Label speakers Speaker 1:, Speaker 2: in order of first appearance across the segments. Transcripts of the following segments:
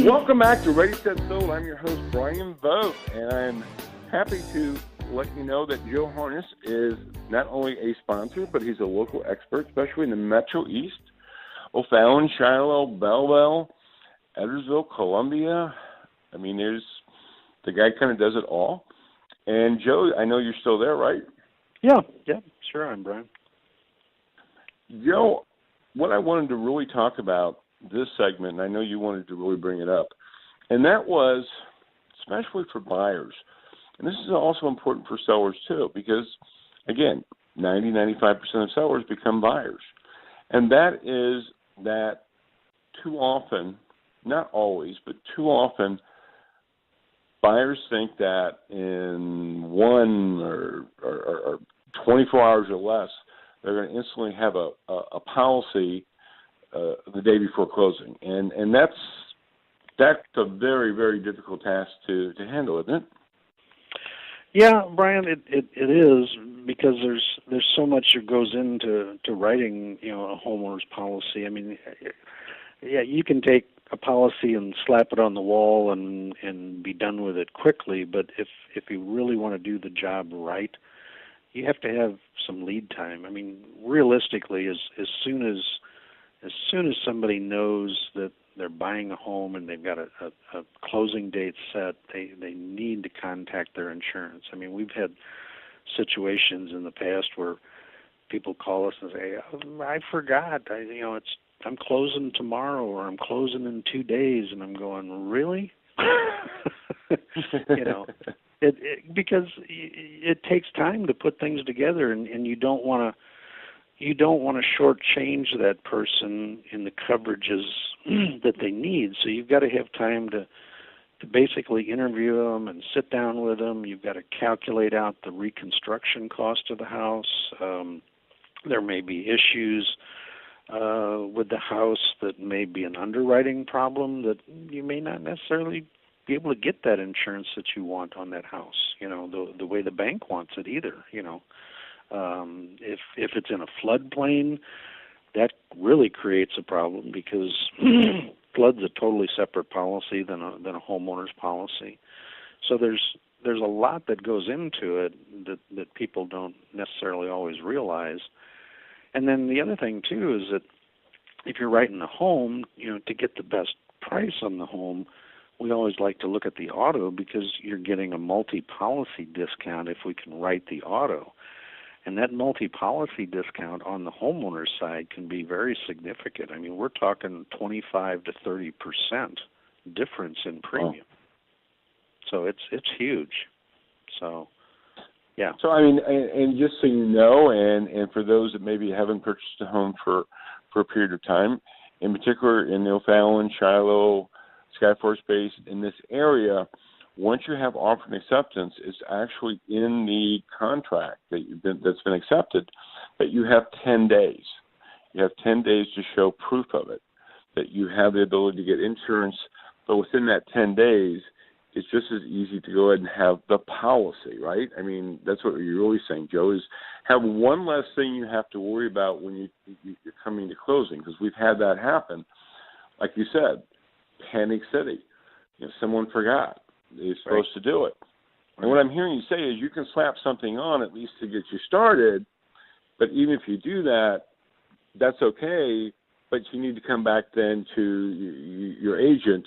Speaker 1: Welcome back to Ready, Set, Sold. I'm your host, Bryan Vogt, and I'm happy to let you know that Joe Harnist is not only a sponsor, but he's a local expert, especially in the Metro East, O'Fallon, Shiloh, Belleville, Edwardsville, Columbia. I mean, the guy kind of does it all. And Joe, I know you're still there, right?
Speaker 2: Yeah, sure I'm, Bryan.
Speaker 1: Joe, what I wanted to really talk about this segment, and I know you wanted to really bring it up, and that was especially for buyers. And this is also important for sellers too, because, again, 90-95% of sellers become buyers. And that is that too often, not always, but too often, buyers think that in 1 or 24 hours or less, they're going to instantly have a policy the day before closing. And that's a very, very difficult task to handle, isn't it?
Speaker 2: Yeah, Bryan, it is, because there's so much that goes into writing, a homeowner's policy. I mean, yeah, you can take a policy and slap it on the wall and be done with it quickly, but if you really want to do the job right, you have to have some lead time. I mean, realistically, as soon as somebody knows that they're buying a home and they've got a closing date set, they need to contact their insurance. I mean, we've had situations in the past where people call us and say, I forgot, I'm closing tomorrow, or I'm closing in 2 days, and I'm going, really? Because it takes time to put things together, and you don't want to shortchange that person in the coverages that they need. So you've got to have time to basically interview them and sit down with them. You've got to calculate out the reconstruction cost of the house. There may be issues with the house that may be an underwriting problem that you may not necessarily be able to get that insurance that you want on that house, the way the bank wants it either, If it's in a floodplain, that really creates a problem, because flood's a totally separate policy than a homeowner's policy. So there's a lot that goes into it that people don't necessarily always realize. And then the other thing too is that if you're writing a home, to get the best price on the home, we always like to look at the auto, because you're getting a multi-policy discount if we can write the auto. And that multi-policy discount on the homeowner's side can be very significant. I mean, we're talking 25 to 30% difference in premium. Oh. So it's huge. So, yeah.
Speaker 1: So, I mean, and just so you know, and for those that maybe haven't purchased a home for a period of time, in particular in the O'Fallon, Shiloh, Skyforce base, in this area, once you have offer and acceptance, it's actually in the contract that's been accepted, that you have 10 days. You have 10 days to show proof of it, that you have the ability to get insurance. But within that 10 days, it's just as easy to go ahead and have the policy, right? I mean, that's what you're really saying, Joe, is have one less thing you have to worry about when you're coming to closing, because we've had that happen. Like you said, Panic City. Someone forgot. They're supposed to do it. And what I'm hearing you say is you can slap something on at least to get you started, but even if you do that, that's okay, but you need to come back then to your agent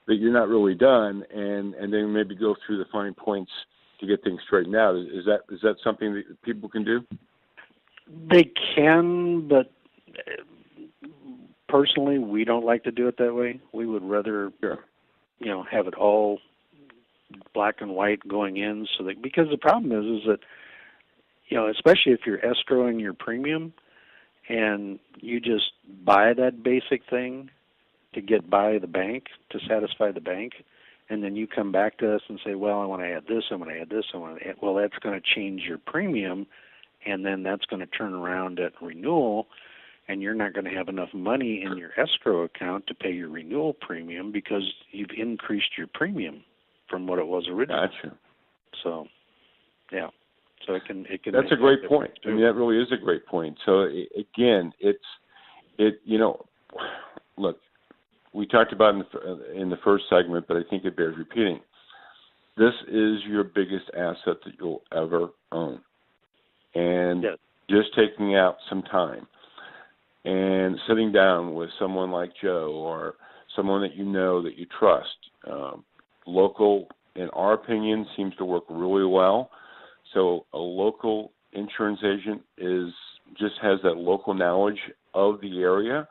Speaker 1: that you're not really done, and then maybe go through the fine points to get things straightened out. Is that something that people can do?
Speaker 2: They can, but personally, we don't like to do it that way. We would rather, have it all black and white going in, so that, because the problem is that, especially if you're escrowing your premium and you just buy that basic thing to get by the bank, to satisfy the bank, and then you come back to us and say, well, I want to add this, I want to add this, I want to add, well, that's going to change your premium, and then that's going to turn around at renewal, and you're not going to have enough money in your escrow account to pay your renewal premium, because you've increased your premium from what it was originally.
Speaker 1: Gotcha.
Speaker 2: So, yeah. So it can.
Speaker 1: That's a great point. I mean, that really is a great point. So again, look, we talked about in the first segment, but I think it bears repeating. This is your biggest asset that you'll ever own. And
Speaker 2: yes.
Speaker 1: just taking out some time and sitting down with someone like Joe or someone that you know that you trust. Local, in our opinion, seems to work really well. So a local insurance agent just has that local knowledge of the area,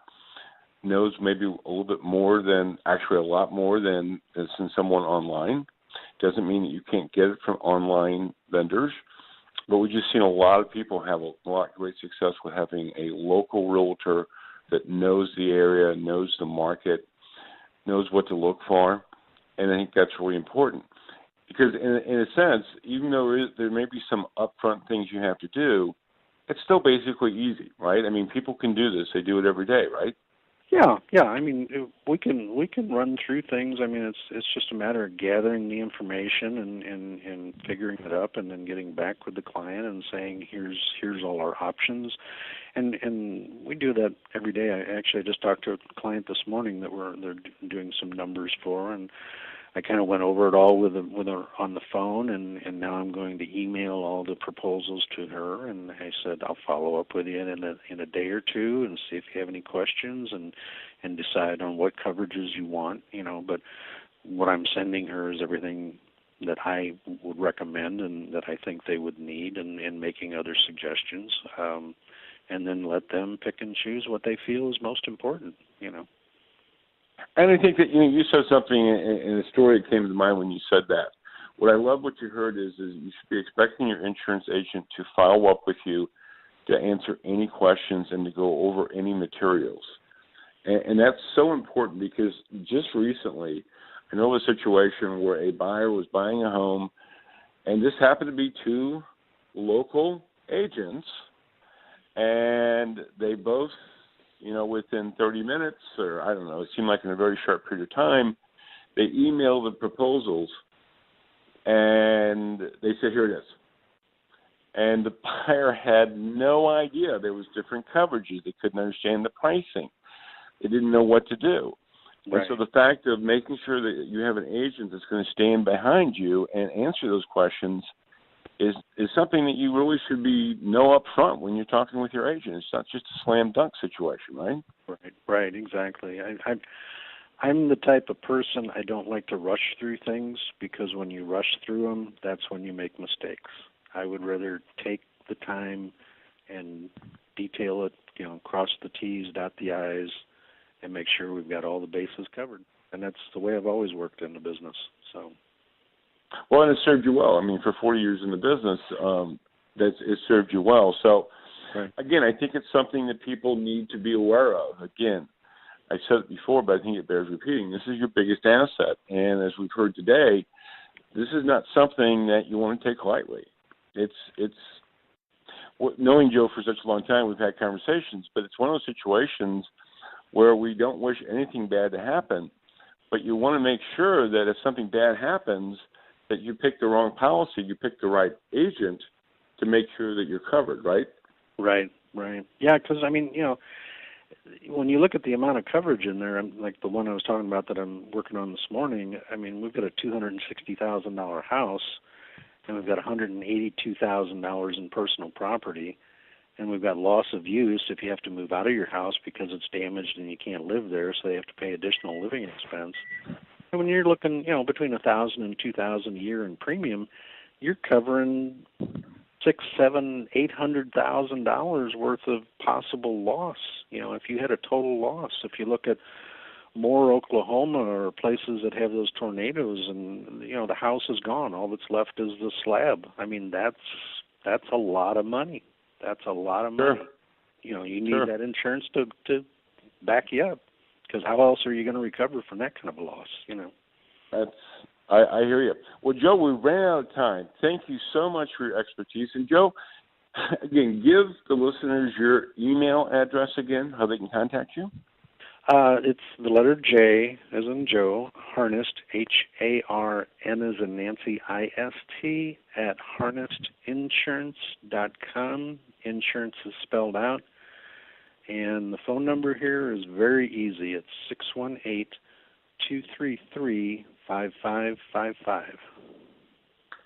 Speaker 1: knows maybe a little bit more than, actually a lot more than someone online. Doesn't mean that you can't get it from online vendors, but we've just seen a lot of people have a lot of great success with having a local realtor that knows the area, knows the market, knows what to look for, and I think that's really important. Because in a sense, even though there may be some upfront things you have to do, it's still basically easy, right? I mean, people can do this. They do it every day, right?
Speaker 2: Yeah. I mean, we can run through things. I mean, it's just a matter of gathering the information and figuring it up, and then getting back with the client and saying, here's all our options, and we do that every day. I just talked to a client this morning that they're doing some numbers for, and I kind of went over it all with her on the phone, and now I'm going to email all the proposals to her, and I said I'll follow up with you in a day or two and see if you have any questions and decide on what coverages you want, but what I'm sending her is everything that I would recommend and that I think they would need, and making other suggestions, and then let them pick and choose what they feel is most important.
Speaker 1: And I think that you said something in a story that came to mind when you said that. What I love what you heard is you should be expecting your insurance agent to follow up with you to answer any questions and to go over any materials. And that's so important because just recently I know of a situation where a buyer was buying a home, and this happened to be two local agents, and they both, within 30 minutes, or I don't know, it seemed like in a very short period of time, they emailed the proposals, and they said, here it is. And the buyer had no idea there was different coverages. They couldn't understand the pricing. They didn't know what to do. Right. And so the fact of making sure that you have an agent that's going to stand behind you and answer those questions is something that you really should know up front when you're talking with your agent. It's not just a slam dunk situation, right?
Speaker 2: Right, exactly. I'm the type of person, I don't like to rush through things, because when you rush through them, that's when you make mistakes. I would rather take the time and detail it, cross the T's, dot the I's, and make sure we've got all the bases covered. And that's the way I've always worked in the business. So.
Speaker 1: Well, and it served you well. I mean, for 40 years in the business, it served you well. So, right. Again, I think it's something that people need to be aware of. Again, I said it before, but I think it bears repeating. This is your biggest asset. And as we've heard today, this is not something that you want to take lightly. Knowing Joe for such a long time, we've had conversations, but it's one of those situations where we don't wish anything bad to happen, but you want to make sure that if something bad happens, that you pick the wrong policy, you pick the right agent to make sure that you're covered, right? Right.
Speaker 2: Yeah, because, I mean, when you look at the amount of coverage in there, like the one I was talking about that I'm working on this morning, I mean, we've got a $260,000 house, and we've got $182,000 in personal property, and we've got loss of use if you have to move out of your house because it's damaged and you can't live there, so they have to pay additional living expense. And when you're looking, between $1,000 and $2,000 a year in premium, you're covering $600,000, $700,000, $800,000 worth of possible loss. If you had a total loss, if you look at Moore, Oklahoma, or places that have those tornadoes, and the house is gone, all that's left is the slab. I mean, that's a lot of money. That's a lot of money.
Speaker 1: Sure.
Speaker 2: You need that insurance to back you up, because how else are you going to recover from that kind of a loss?
Speaker 1: I hear you. Well, Joe, we ran out of time. Thank you so much for your expertise. And Joe, again, give the listeners your email address again, how they can contact you.
Speaker 2: It's the letter J, as in Joe, Harnist, H-A-R-N as in Nancy, I-S-T, at harnistinsurance.com. Insurance is spelled out. And the phone number here is very easy. It's 618-233-5555.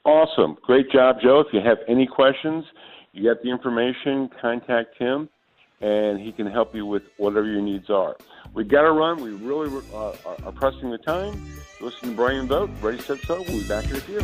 Speaker 1: Awesome. Great job, Joe. If you have any questions, you got the information, contact him, and he can help you with whatever your needs are. We got to run. We really are pressing the time. Listen to Bryan Vogt. Ready, set, so. We'll be back in a few.